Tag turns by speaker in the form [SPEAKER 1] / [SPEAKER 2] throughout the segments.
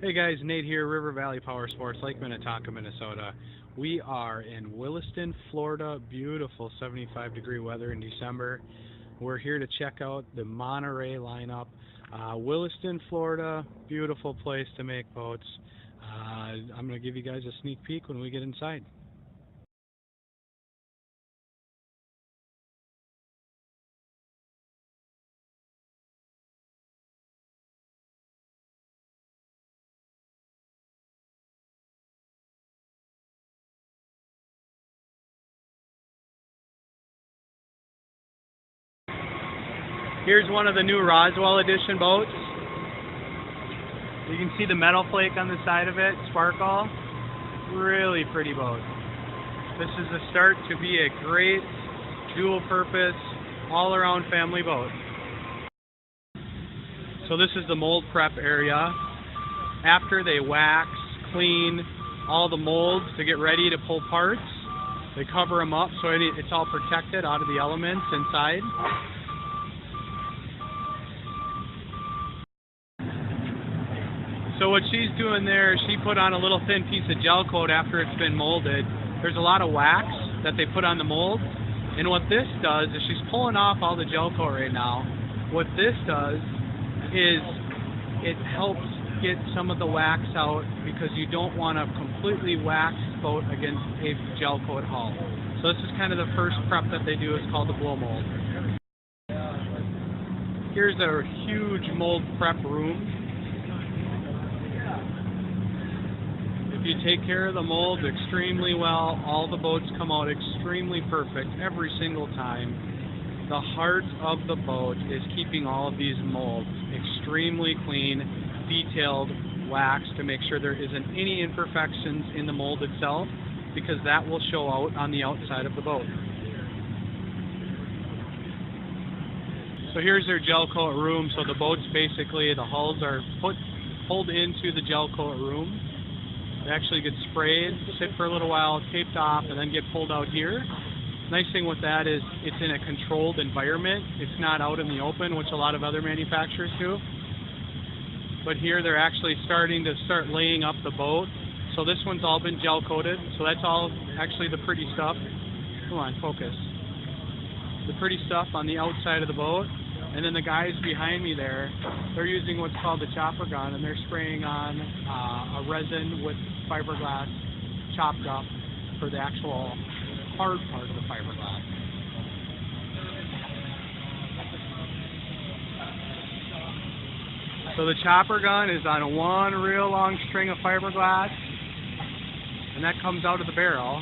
[SPEAKER 1] Hey guys, Nate here, River Valley Power Sports, Lake Minnetonka, Minnesota. We are in Williston, Florida. Beautiful 75-degree weather in December. We're here to check out the Monterey lineup. Williston, Florida, beautiful place to make boats. I'm going to give you guys a sneak peek when we get inside. Here's one of the new Roswell Edition boats. You can see the metal flake on the side of it, sparkle. Really pretty boat. This is the start to be a great dual-purpose, all-around family boat. So this is the mold prep area. After they wax, clean all the molds to get ready to pull parts, they cover them up so it's all protected out of the elements inside. So what she's doing there, she put on a little thin piece of gel coat after it's been molded. There's a lot of wax that they put on the mold, and what this does is she's pulling off all the gel coat right now. What this does is it helps get some of the wax out because you don't want a completely waxed boat against a gel coat hull. So this is kind of the first prep that they do. It's called the blow mold. Here's a huge mold prep room. If you take care of the molds extremely well, all the boats come out extremely perfect every single time. The heart of the boat is keeping all of these molds extremely clean, detailed, waxed to make sure there isn't any imperfections in the mold itself, because that will show out on the outside of the boat. So here's their gel coat room. So the boats basically, the hulls are pulled into the gel coat room. They actually get sprayed, sit for a little while, taped off, and then get pulled out here. Nice thing with that is it's in a controlled environment. It's not out in the open, which a lot of other manufacturers do. But here they're actually starting to laying up the boat. So this one's all been gel coated. So that's all actually the pretty stuff. Come on, focus. The pretty stuff on the outside of the boat. And then the guys behind me there, they're using what's called the chopper gun, and they're spraying on a resin with fiberglass chopped up for the actual hard part of the fiberglass. So the chopper gun is on one real long string of fiberglass, and that comes out of the barrel.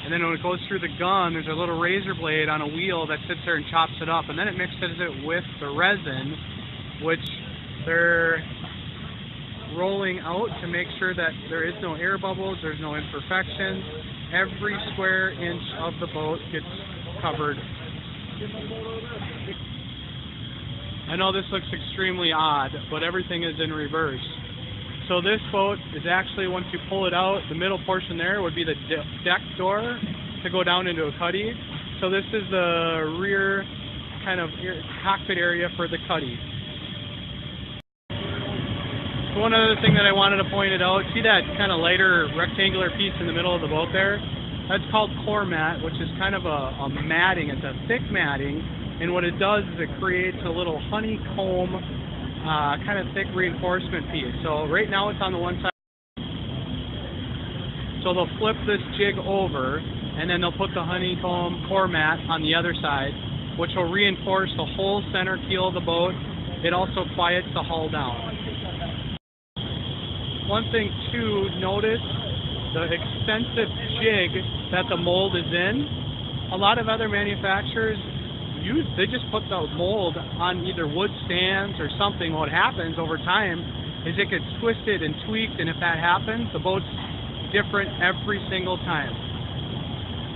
[SPEAKER 1] And then when it goes through the gun, there's a little razor blade on a wheel that sits there and chops it up. And then it mixes it with the resin, which they're rolling out to make sure that there is no air bubbles, there's no imperfections. Every square inch of the boat gets covered. I know this looks extremely odd, but everything is in reverse. So this boat is actually, once you pull it out, the middle portion there would be the deck door to go down into a cuddy. So this is the rear kind of cockpit area for the cuddy. One other thing that I wanted to point it out, see that kind of lighter rectangular piece in the middle of the boat there? That's called core mat, which is kind of a matting. It's a thick matting, and what it does is it creates a little honeycomb kind of thick reinforcement piece. So right now it's on the one side. So they'll flip this jig over, and then they'll put the honeycomb core mat on the other side, which will reinforce the whole center keel of the boat. It also quiets the hull down. One thing to notice, the extensive jig that the mold is in. A lot of other manufacturers they just put the mold on either wood stands or something. What happens over time is it gets twisted and tweaked, and if that happens, the boat's different every single time.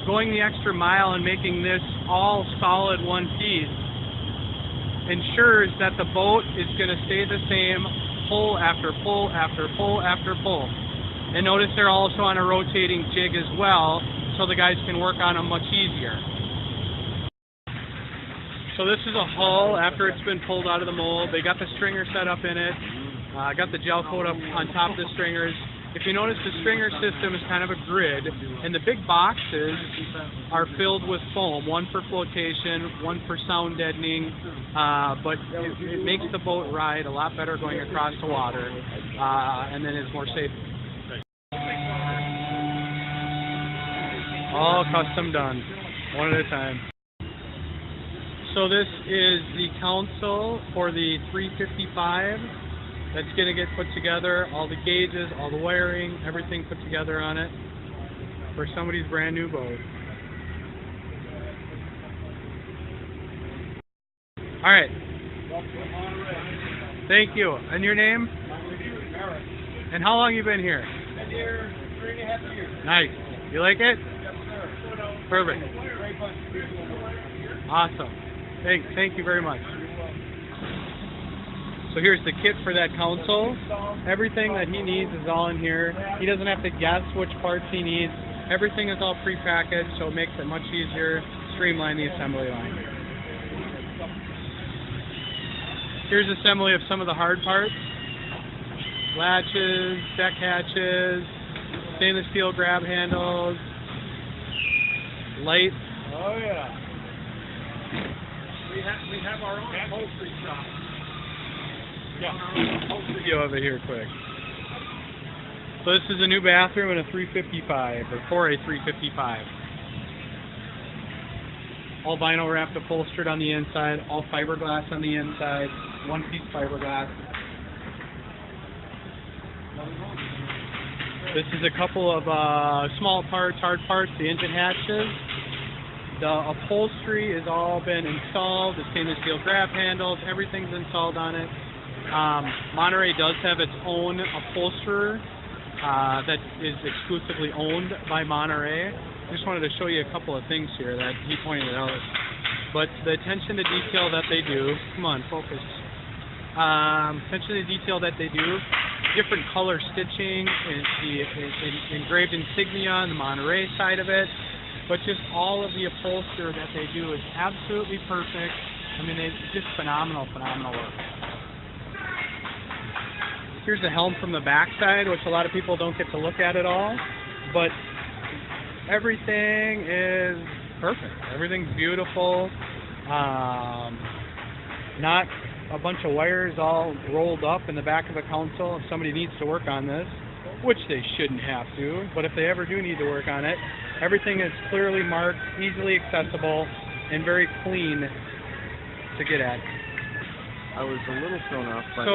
[SPEAKER 1] Going the extra mile and making this all solid one piece ensures that the boat is going to stay the same pull after pull after pull after pull. And notice they're also on a rotating jig as well, so the guys can work on them much easier. So this is a hull after it's been pulled out of the mold. They got the stringer set up in it. Got the gel coat up on top of the stringers. If you notice, the stringer system is kind of a grid, and the big boxes are filled with foam, one for flotation, one for sound deadening, but it makes the boat ride a lot better going across the water, and then it's more safe. All custom done, one at a time. So this is the console for the 355 that's going to get put together, all the gauges, all the wiring, everything put together on it for somebody's brand new boat. All right. Thank you. And your name?
[SPEAKER 2] Eric.
[SPEAKER 1] And how long you been here?
[SPEAKER 2] Been here 3.5 years.
[SPEAKER 1] Nice. You like it?
[SPEAKER 2] Yes, sir.
[SPEAKER 1] Perfect.
[SPEAKER 2] Great bunch of people.
[SPEAKER 1] Awesome. Thank you very much. So here's the kit for that console. Everything that he needs is all in here. He doesn't have to guess which parts he needs. Everything is all pre-packaged, so it makes it much easier, streamline the assembly line. Here's assembly of some of the hard parts. Latches, deck hatches, stainless steel grab handles, light.
[SPEAKER 2] Oh yeah. We have our own upholstery shop.
[SPEAKER 1] Yeah. Video over here quick. So this is a new bathroom in a 355, or for a 355. All vinyl wrapped upholstered on the inside, all fiberglass on the inside, one-piece fiberglass. This is a couple of small parts, hard parts, the engine hatches. The upholstery has all been installed, the stainless steel grab handles, everything's installed on it. Monterey does have its own upholsterer that is exclusively owned by Monterey. I just wanted to show you a couple of things here that he pointed out. But the attention to detail that they do, come on, focus. Attention to detail that they do, different color stitching, the engraved insignia on the Monterey side of it, but just all of the upholstery that they do is absolutely perfect. I mean, it's just phenomenal work. Here's the helm from the backside, which a lot of people don't get to look at all, but everything is perfect. Everything's beautiful. Not a bunch of wires all rolled up in the back of the console. If somebody needs to work on this, which they shouldn't have to, but if they ever do need to work on it, everything is clearly marked, easily accessible, and very clean to get at.
[SPEAKER 3] I was a little thrown off by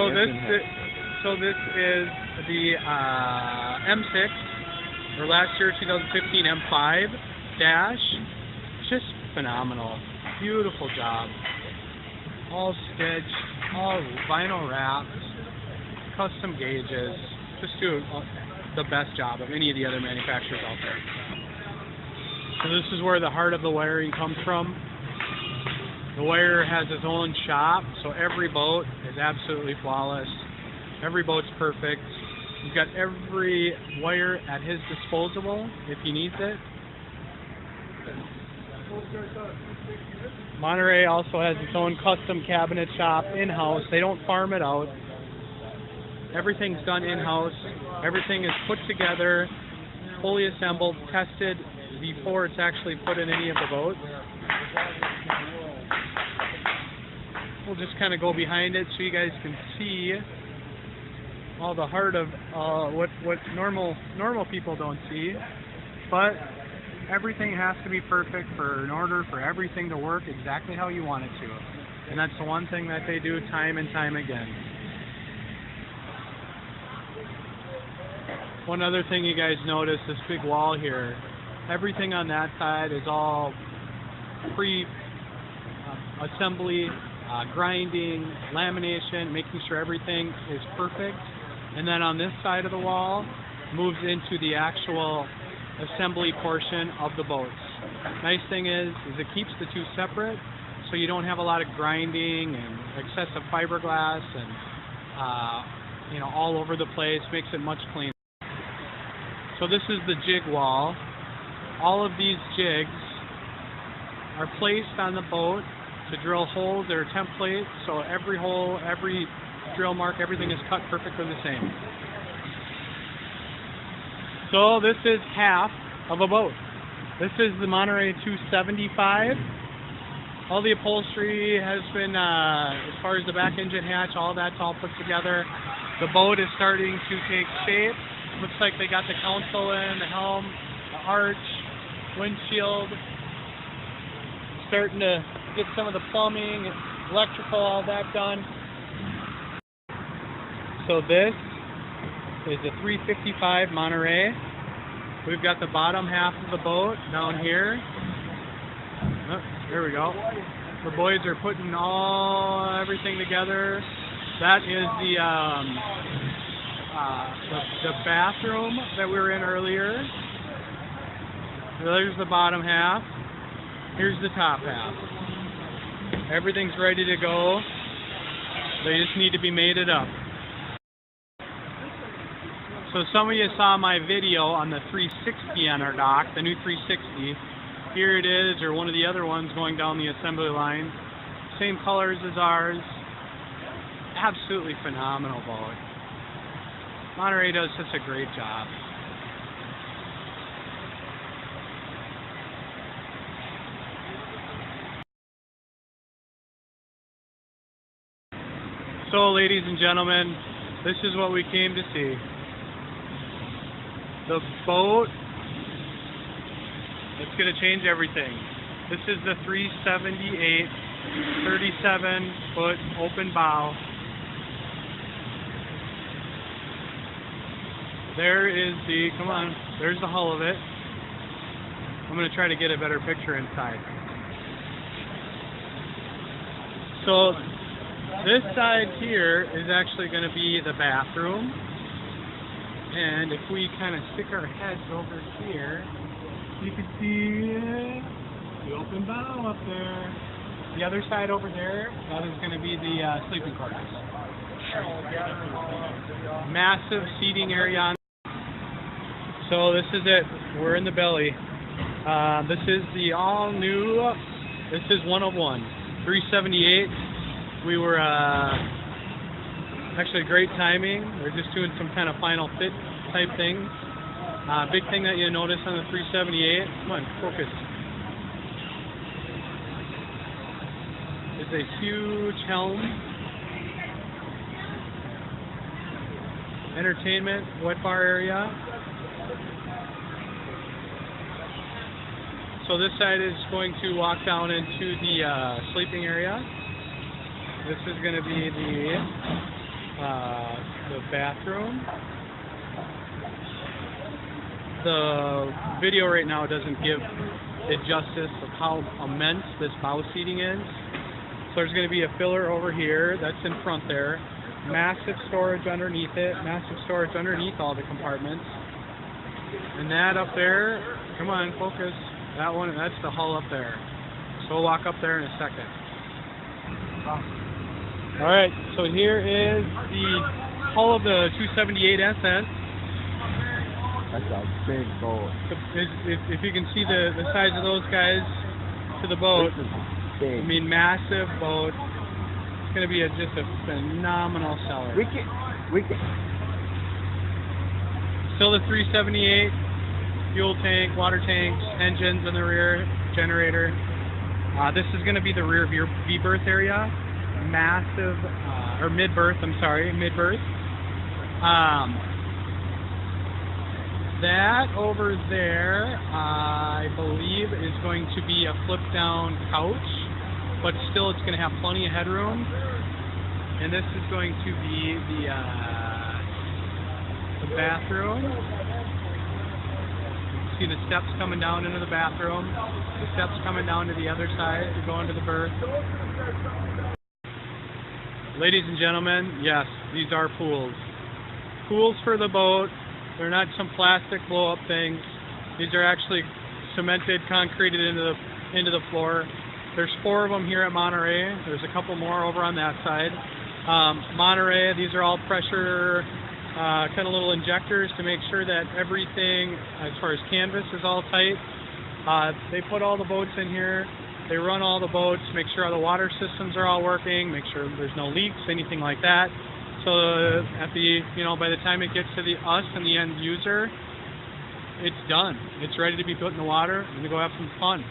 [SPEAKER 1] So this is the M6, or last year 2015 M5 dash. Just phenomenal. Beautiful job. All stitched, all vinyl wrapped, custom gauges. Just do the best job of any of the other manufacturers out there. So this is where the heart of the wiring comes from. The wirer has its own shop, so every boat is absolutely flawless. Every boat's perfect. He's got every wire at his disposal if he needs it. Monterey also has its own custom cabinet shop in-house. They don't farm it out. Everything's done in-house. Everything is put together, fully assembled, tested before it's actually put in any of the boats. We'll just kind of go behind it so you guys can see all the heart of what normal people don't see. But everything has to be perfect in order for everything to work exactly how you want it to. And that's the one thing that they do time and time again. One other thing you guys notice, this big wall here, everything on that side is all pre-assembly, grinding, lamination, making sure everything is perfect. And then on this side of the wall, moves into the actual assembly portion of the boats. Nice thing is it keeps the two separate, so you don't have a lot of grinding and excessive fiberglass and all over the place. Makes it much cleaner. So this is the jig wall. All of these jigs are placed on the boat to drill holes. They're templates, so every hole, every drill mark, everything is cut perfectly the same. So this is half of a boat. This is the Monterey 275. All the upholstery has been, as far as the back engine hatch, all that's all put together. The boat is starting to take shape. Looks like they got the console in, the helm, the arch, windshield. Starting to get some of the plumbing, electrical, all that done. So this is a 355 Monterey. We've got the bottom half of the boat down here. Oh, there we go. The boys are putting everything together. That is the bathroom that we were in earlier. There's the bottom half. Here's the top half. Everything's ready to go. They just need to be mated up. So some of you saw my video on the 360 on our dock, the new 360. Here it is, or one of the other ones going down the assembly line. Same colors as ours. Absolutely phenomenal boat. Monterey does such a great job. So, ladies and gentlemen, this is what we came to see. The boat, it's going to change everything. This is the 378, 37-foot open bow. There is come on, there's the hull of it. I'm going to try to get a better picture inside. So, this side here is actually going to be the bathroom. And if we kind of stick our heads over here, you can see the open bow up there. The other side over there, that is going to be the sleeping quarters. Massive seating area on. So this is it. We're in the belly. This is the all new. This is 101, 378. We were actually great timing. We're just doing some kind of final fit type things. Big thing that you notice on the 378. Come on, focus. Is a huge helm. Entertainment, wet bar area. So this side is going to walk down into the sleeping area. This is going to be the bathroom. The video right now doesn't give it justice of how immense this bow seating is. So there's going to be a filler over here that's in front there. Massive storage underneath it. Massive storage underneath all the compartments. And that up there, come on, focus. That one, that's the hull up there. So we'll walk up there in a second. Alright, so here is the hull of the 278 SS.
[SPEAKER 3] That's a big boat.
[SPEAKER 1] If you can see the size of those guys to the boat,
[SPEAKER 3] big.
[SPEAKER 1] I mean, massive boat. It's going to be just a phenomenal seller.
[SPEAKER 3] We can.
[SPEAKER 1] Still the 378, fuel tank, water tanks, engines in the rear, generator. This is going to be the rear V-berth area. Massive, or mid-berth, mid-berth. That over there, I believe, is going to be a flip-down couch, but still it's going to have plenty of headroom. And this is going to be the bathroom. You see the steps coming down into the bathroom, the steps coming down to the other side to go into the berth. Ladies and gentlemen, yes, these are pools. Pools for the boat. They're not some plastic blow-up things. These are actually cemented, concreted into the floor. There's 4 of them here at Monterey. There's a couple more over on that side. Monterey, these are all pressure kind of little injectors to make sure that everything, as far as canvas, is all tight. They put all the boats in here. They run all the boats, make sure all the water systems are all working, make sure there's no leaks, anything like that. So at the, by the time it gets to us and the end user, it's done. It's ready to be put in the water and to go have some fun.